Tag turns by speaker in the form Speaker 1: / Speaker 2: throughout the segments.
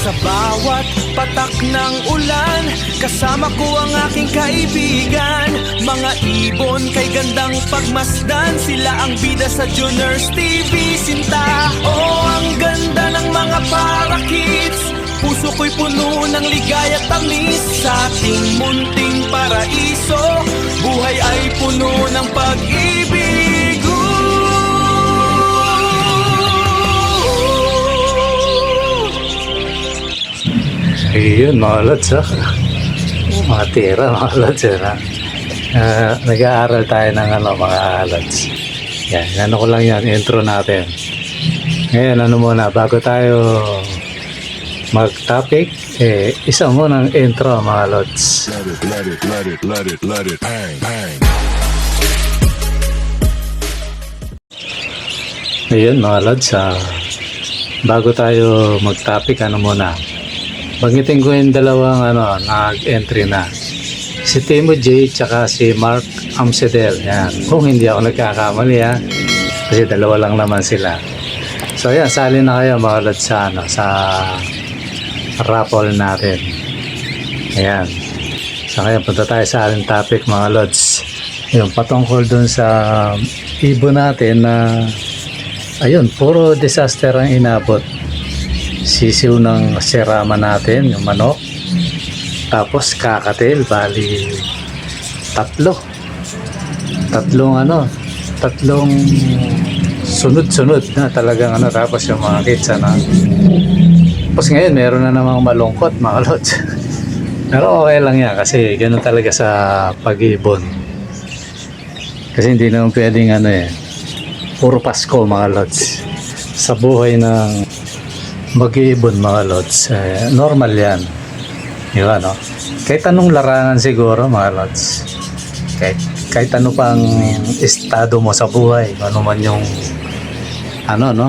Speaker 1: Sa bawat patak ng ulan, kasama ko ang aking kaibigan. Mga ibon kay gandang pagmasdan, sila ang bida sa Juners TV Sinta. Oh, ang ganda ng mga parakits, puso ko'y puno ng ligaya at tamis. Sa ating munting paraiso, buhay ay puno ng pag-ibig.
Speaker 2: Ayun mga lods, mga tira mga lods, nag-aaral tayo ng mga lods. Yan, ano ko lang yan, intro natin. Ngayon, ano muna, bago tayo mag-topic, isa mo ng intro mga lods.
Speaker 3: Let it, bang, bang.
Speaker 2: Ayun mga lods, bago tayo mag-topic, ano muna, banggitin ko yung dalawang nag-entry na. Si Timo J tsaka si Mark Amsedel. Yan. Kung hindi ako nagkakamali kasi dalawa lang naman sila. So yan, sali na kayo mga lods sa raffle natin. Ayan. So ngayon, punta tayo sa ating topic mga lods. Yung patungkol dun sa ibon natin na ayun, puro disaster ang inabot. Sisiw ng sirama natin, yung manok. Tapos kakatil, bali tatlong sunod-sunod na talagang tapos yung mga kids tapos ngayon meron na namang malungkot mga lods. Pero okay lang yan kasi ganoon talaga sa pag-ibon. Kasi hindi naman pwedeng puro Pasko mga lods. Sa buhay ng mag-iibon mga lods, normal yan, di ba, no? Kahit anong larangan siguro mga lods, kahit ano pang estado mo sa buhay, ano man yung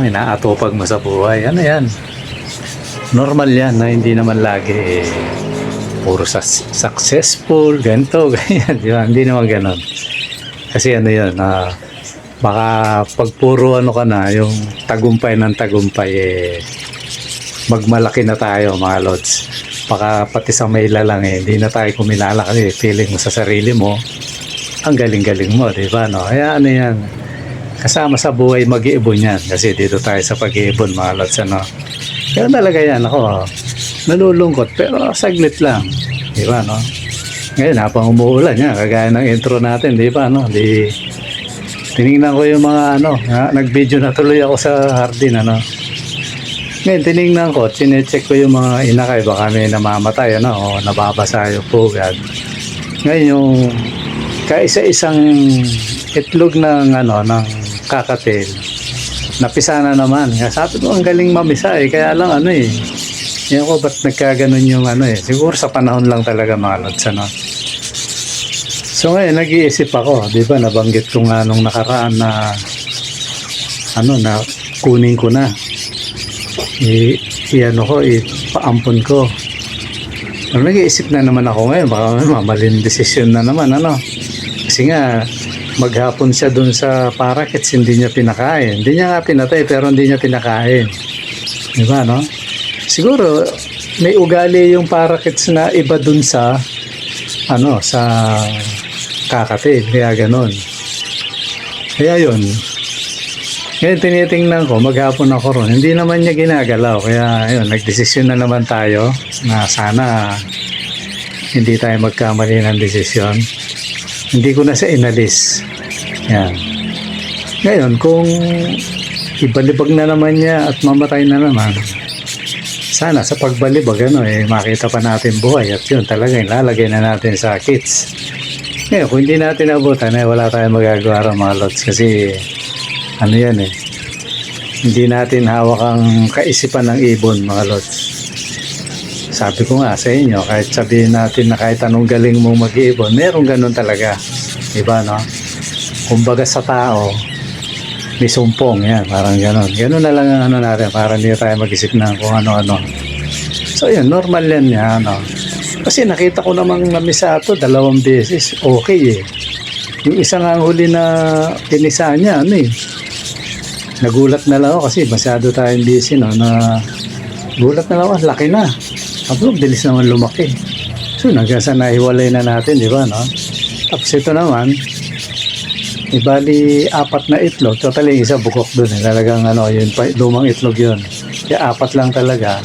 Speaker 2: inaatupag mo sa buhay, yan, normal yan na hindi naman lagi puro successful, ganito, ganyan, di ba? Hindi naman ganon. Kasi yun, baka pag puro ka na, yung tagumpay ng tagumpay, magmalaki na tayo mga lods. Baka pati sa maila lang hindi na tayo kumilala kasi feeling mo sa sarili mo, ang galing-galing mo, di ba, no? Kaya yan, kasama sa buhay mag-iibon yan. Kasi dito tayo sa pag-iibon mga lods, Kaya talaga yan, nalulungkot, pero saglit lang, di ba, no? Ngayon, habang umuulan yan, kagaya ng intro natin, di ba, no? Tinignan ko yung mga nag-video na tuloy ako sa hardin, Ngayon, tinignan ko, chinecheck ko yung mga inakay, baka may namamatay, o nababasa yung pugad. Ngayon, yung kaisa-isang itlog ng kakatil, napisa na naman. Sabi ko, ang galing mamisa, kaya lang yan ko, ba't nagkaganon yung siguro sa panahon lang talaga mga lods, So ngayon, nag-iisip ako, di ba, nabanggit ko nga nung nakaraan na na kunin ko na. Ipaampon ko. Nag-iisip na naman ako ngayon, baka mamaling desisyon na naman, Kasi nga, maghapon siya dun sa parakits, hindi niya pinakain. Hindi niya nga pinatay, pero hindi niya pinakain. Di ba, no? Siguro, may ugali yung parakits na iba dun sa, sa kakatil. Kaya ganon. Kaya yun. Ngayon tinitingnan ko, maghapon ako ron. Hindi naman niya ginagalaw. Kaya yun, nagdesisyon na naman tayo na sana hindi tayo magkamali ng desisyon. Hindi ko na siya inalis. Yan. Ngayon, kung ibalibag na naman niya at mamatay na naman, sana sa pagbalibag, makita pa natin buhay. At yun, talaga, lalagay na natin sa kits. Ngayon, kung hindi natin abutan, wala tayong magagawa mga lods. Kasi hindi natin hawak ang kaisipan ng ibon mga lods. Sabi ko nga sa inyo, kahit sabihin natin na kahit anong galing mong mag-iibon, meron ganun talaga, diba, no? Kumbaga sa tao may sumpong, yan, parang ganun na lang ang natin, para hindi tayo mag-isip na kung ano-ano. So yun, normal yan, kasi nakita ko namang namisa ito 2 beses, okay yung isang ang huli na pinisa niya, nagulat na lang ako kasi masyado tayong busy, na Gulat na naman, laki na. Abo, bilis naman lumaki. So, hanggang sa nahiwalay na natin, di ba, no? Tapos ito naman, ibali 4 na itlog. Totally, isa bukok dun. Talagang yun, lumang itlog yun. Kaya 4 lang talaga.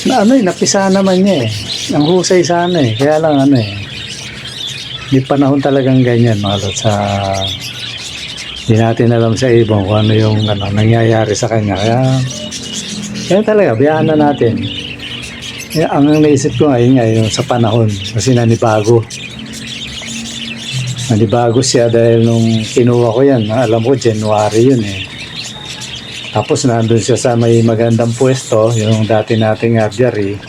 Speaker 2: Na napisa naman niya eh. Ang husay sana eh. Kaya lang di panahon talagang ganyan, mga lods. Di natin alam sa ibang kung ano yung nangyayari sa kanya. Kaya talaga, biyaan na natin. Ang naisip ko ngayon yung sa panahon. Kasi nanibago. Nanibago siya dahil nung kinuha ko yan, alam ko January yun eh. Tapos nandun siya sa may magandang pwesto, yung dati nating aviary.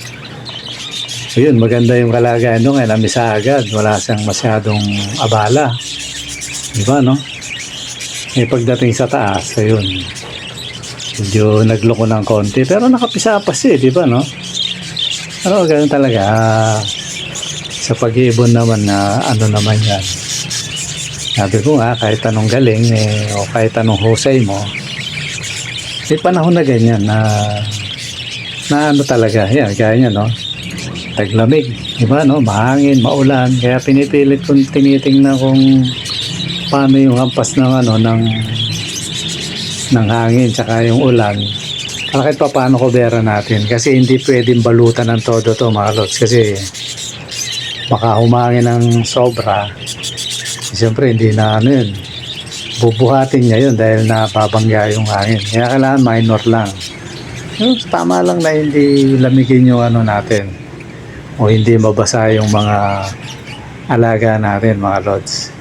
Speaker 2: So yun, maganda yung kalagayan doon, namisa agad, wala siyang masyadong abala. Diba, no? Pagdating sa taas, ayun, medyo nagloko ng konti, pero nakapisa pa siya, diba, no? Pero ganun talaga, sa pag-iibon naman na naman yan. Sabi ko nga, kahit anong galing, o kahit anong husay mo, may panahon na ganyan na talaga, yan, kaya niya, no? Taglamig, diba, no? Mahangin, maulan, kaya pinipilit kong tinitingnan kung paano yung hampas ng ng hangin tsaka yung ulan. Kahit pa paano kubera natin, kasi hindi pwedeng balutan ng todo to, mga lods, kasi baka humangin ng sobra. Siyempre hindi na yun, bubuhatin niya yun dahil napabangga yung hangin. Kaya kailangan minor lang. Tama lang na hindi lamigin yung natin o hindi mabasa yung mga alaga natin, mga lods.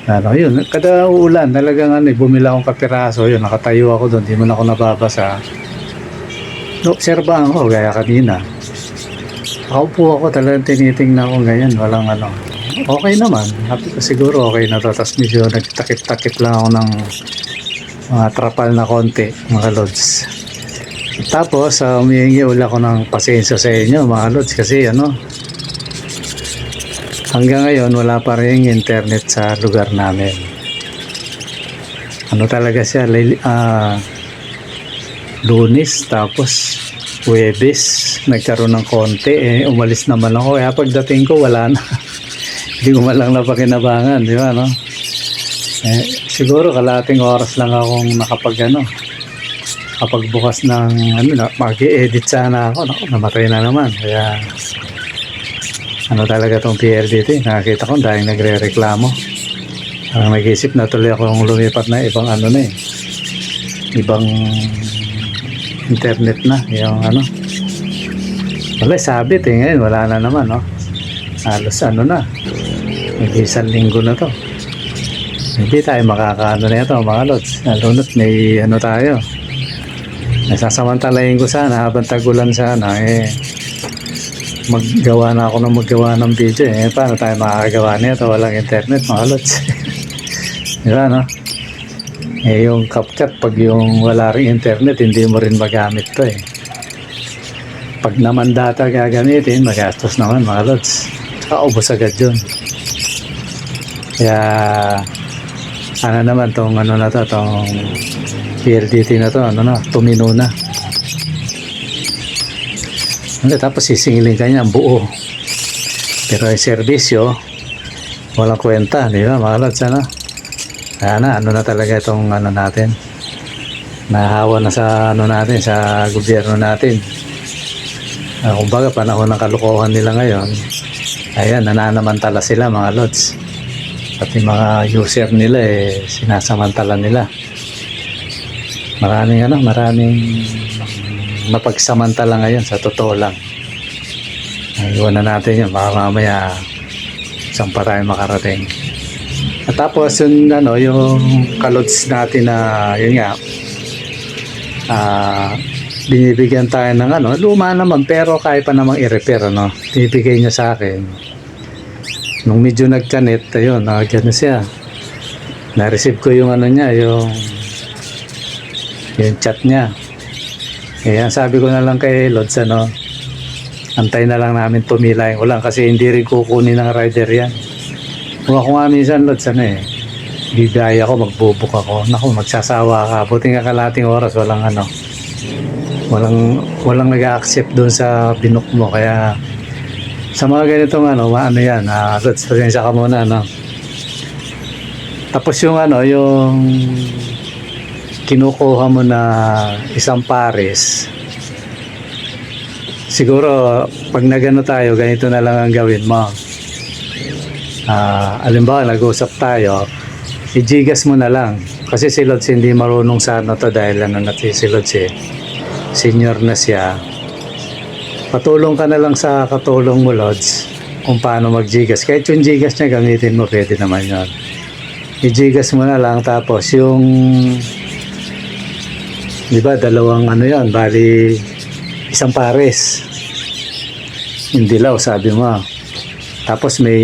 Speaker 2: Yun, kada ulan talagang bumila akong kapiraso, yun, nakatayo ako doon, di man ako nababasa. Obserbahan ko gaya kanina. Nakaupo ako, talagang tinitingnan ko ganyan, walang okay naman, happy ko siguro okay na to. Tapos medyo nagtakip-takip lang ako ng mga trapal na konti, mga lods. Tapos humihingi ulit ako ng pasensya sa inyo, mga lods, kasi hanggang ngayon wala pa rin internet sa lugar namin. Talaga siya, Lunes tapos Huwebes nagkaroon ng konti, umalis naman ako, kaya pagdating ko wala na. Hindi ko malang napakinabangan, di ba, no? Siguro kalating oras lang akong kapag bukas ng mag-i-edit sana ako, namatay na naman. Kaya talaga tong PLDT, nakakita ko dahil nagre-reklamo. Parang nag-isip na tuloy akong lumipat na ibang ibang internet na, yung wala, sabit ngayon, wala na naman, no? Halos na, mag-isang linggo na to. Hindi tayo makakaano na ito, mga lods. Nalunot, may tayo. Nasasamantalayin ko sana habang tagulan sana, maggawa na ako ng video, paano tayo makakagawa nito? Walang internet, mga lods. Diba, no? Yung CapCut, pag yung wala rin internet, hindi mo rin magamit to, Pag naman data gagamitin, magastos naman, mga lods. Tsaka ubos agad yun. Kaya naman tong tong PLDT na to, tumino na. Tapos sisingilin ka niya ang buo. Pero yung serbisyo, walang kwenta, di ba, mga lods, Kaya na talaga itong natin. Nahawa na sa natin, sa gobyerno natin. Kumbaga, panahon ng kalukuhan nila ngayon, ayan, nananamantala sila, mga lods. Pati mga user nila sinasamantala nila. Maraming mapagsamantala ngayon, sa totoo lang. Iwan na natin yun, baka mamaya saan pa tayo makarating. At tapos yung kalods natin na yun nga, binibigyan tayo ng luma naman pero kaya pa namang i-repair, binibigay niya sa akin. Nung medyo nagkanet, ayun, nakagyan na siya. Na-receive ko yung niya, yung chat niya. Kaya sabi ko na lang kay Lods, antay na lang namin pumila yung ulan kasi hindi rin kukunin ng rider yan. Kung ako nga minsan, Lods, bibiyaya ako, magbubuk ako. Naku, magsasawa ka. Buti nga kalating oras, walang walang nag-accept doon sa binook mo. Kaya sa mga ganitong ano yan, Lods, pasensya ka muna, no? Tapos yung kinukuha mo na isang pares, siguro pag nagano tayo, ganito na lang ang gawin mo. Alimbawa, nag-usap tayo, i-gigas mo na lang. Kasi si Lods hindi marunong sa ano to, dahil si Lods senior na siya. Patulong ka na lang sa katulong mo, Lods, kung paano mag-gigas. Kahit yung gigas niya gamitin mo, pwede naman yun. I-gigas mo na lang, tapos yung, di ba, dalawang yan, bali isang pares. Yung dilaw, sabi mo. Tapos may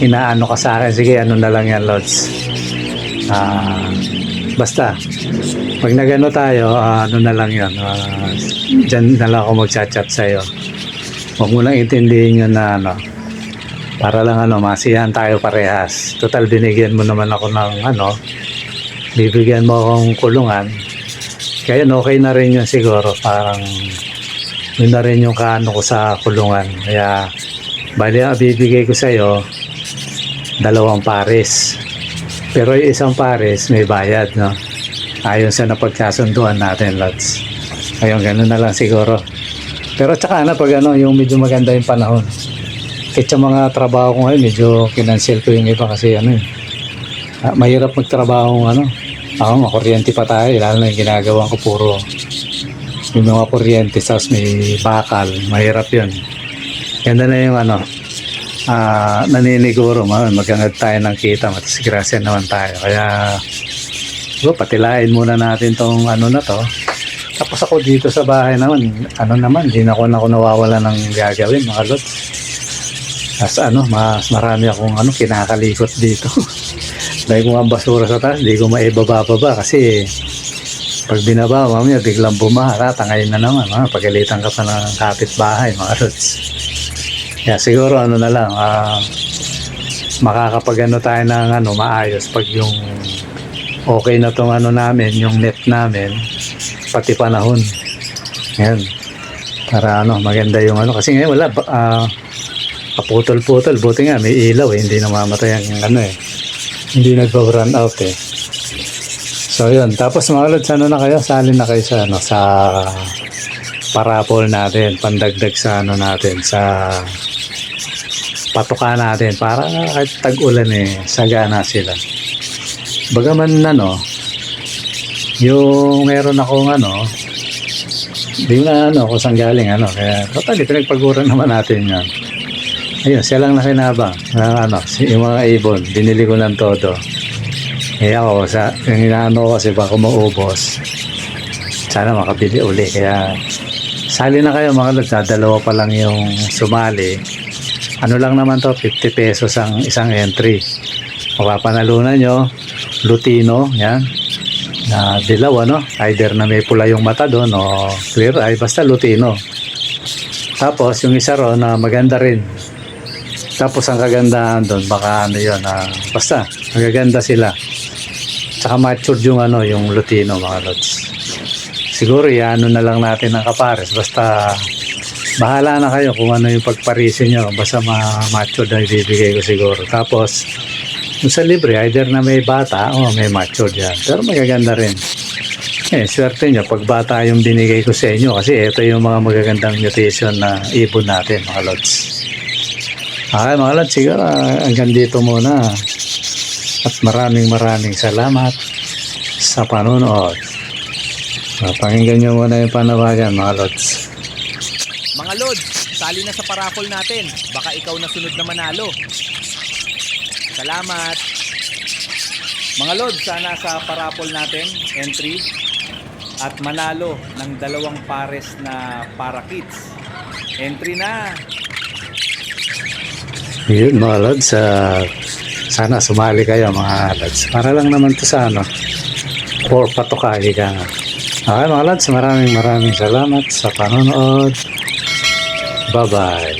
Speaker 2: inaano ka sa akin, sige, ano na lang yan, Lods. Basta pag nagano tayo, ano na lang yan, dyan na lang ako mag-chat sa'yo. Huwag mo lang intindihin yun na para lang masiyahan tayo parehas. Total, binigyan mo naman ako ng bibigyan mo akong kulungan, kaya okay na rin yun siguro. Parang yun na rin yung kaano ko sa kulungan. Kaya bali ang bibigay ko sa'yo, 2 pares. Pero yung isang pares may bayad, no? Ayon sa napagkasunduan natin, Lods. Ayun, gano'n na lang siguro. Pero tsaka pag yung medyo maganda yung panahon. Kahit sa mga trabaho ko ngayon, medyo kinansel ko yung iba kasi mahirap magtrabaho ako, makuryente pa tayo, lalo na yung ginagawa ko puro yung mga kuryente, tapos may bakal, mahirap yun. Ganda na yung naniniguro, magangad tayo ng kita, matisgrasya naman tayo. Kaya patilain muna natin tong na to. Tapos ako dito sa bahay naman, hindi na ako nawawala ng gagawin, mga Lods. Mas mas marami akong kinakalikot dito. Dahil kung ang basura sa taas, hindi ko maibababa kasi pag binaba, mamaya biglang bumaha, tangay na naman, pagalitan ka pa ng kapitbahay, mga Lods. Kaya siguro na lang, makakapag tayo ng maayos pag yung okay na tong namin, yung net namin, pati panahon. Ayan. Para maganda yung kasi ngayon wala, kaputol-putol. Buti nga, may ilaw hindi namamatay ang hindi nagpa-run out So yun, tapos mga Lods, na kayo? Salin na kayo sa parapol natin, pandagdag sa natin, sa patuka natin, para kahit tag-ulan sagana sila. Bagaman yung meron akong di na kung saan galing kaya totally pinagpaguran naman natin yan. Ayun, siya lang nakinabang yung mga ibon, binili ko ng todo. Ako, yung inaano ko kasi baka maubos, sana makabili uli. Kaya sali na kayo, mga Lods, 2 pa lang yung sumali. Lang naman to, 50 pesos ang isang entry. Mapapanalunan nyo, Lutino, yan, na dilaw, either na may pula yung mata doon o clear eye, basta Lutino. Tapos yung isa ron na maganda rin. Tapos ang kagandahan doon, baka basta magaganda sila. Tsaka matured yung yung Lutino, mga Lods. Siguro na lang natin ang kapares, basta bahala na kayo kung yung pagparisin nyo, basta matured na ibibigay ko siguro. Tapos kung sa libre, either na may bata o may matured yan, pero magaganda rin. Swerte nyo pag bata yung binigay ko sa inyo, kasi ito yung mga magagandang mutation na ibon natin, mga Lods. Okay, mga Lods, siguro hanggang dito muna. At maraming salamat sa panonood. Pakinggan nyo muna yung panawagan, mga Lods.
Speaker 1: Mga Lods, sali na sa parapol natin. Baka ikaw na sunod na manalo. Salamat. Mga Lods, sana sa parapol natin, entry at manalo ng 2 pares na para kids. Entry na.
Speaker 2: Yun, mga Lods, sana sumali kayo, mga Lods. Para lang naman to sa for patukali ka nga. Okay, mga Lods, maraming salamat sa panonood. Bye-bye.